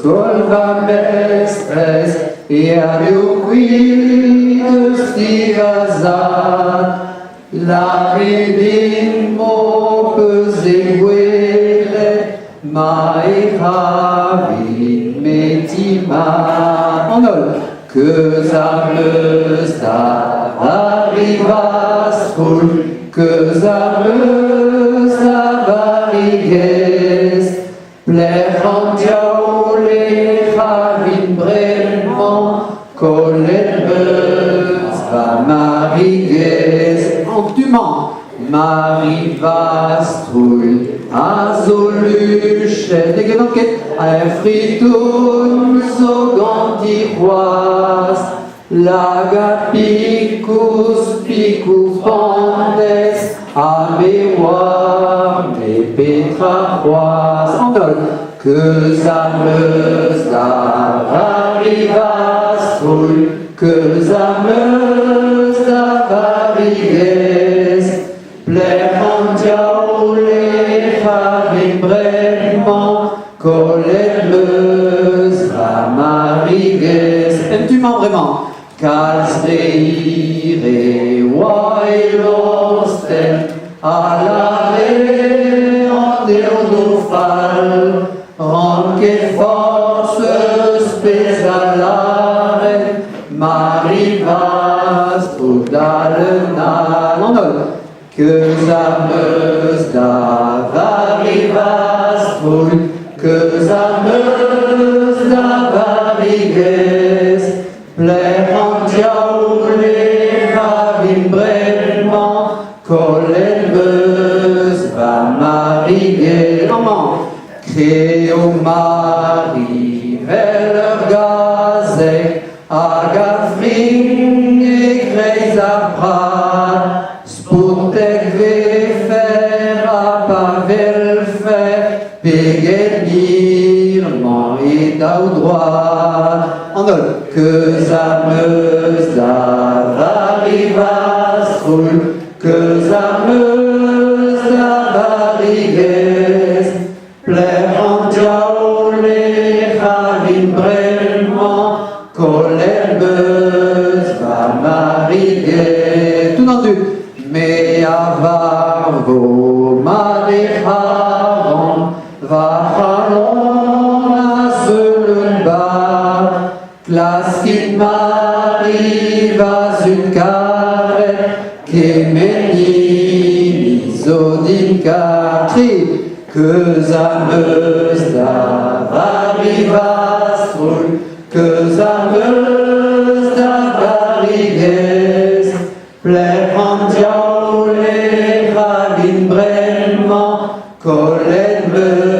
Colva mestres e aduquid stivasa la ridin mo peseguere mai havin metima que zamesta arrivas que zamesta variges Plerantiao le havin brellement Collebeus va mariges Anctument Marivastrul Azoluche Degenonket Efritun Sogantiroas Lagapicus Picufandes Ameoir et Petrachois que zameus d'avarigastrul que zameus d'avariges plerantiao le havin brement collemeus d'avariges aimes-tu-moi vraiment Calsreire wailostel alare andeodofal ranque forces pesalare marivas udalnal que zameus d'avarivas que zameus d'avariges plerantiao le havin brellement collemeus va mariger Creo Marie veler gazek agafring e greis aprat sputek vefer apavelfer pegenirement et au droit que zameus d'avarivastrul que zameus d'avariges plerantiao le havin brellement collemeus va mariger tout entendu mais avarvo madecharon va halon aselunbar Klaskin marivas une carrette Kemeni misodin katri que zameus d'avarivastrul que zameus d'avariges plerantiao le havin brellement collemeus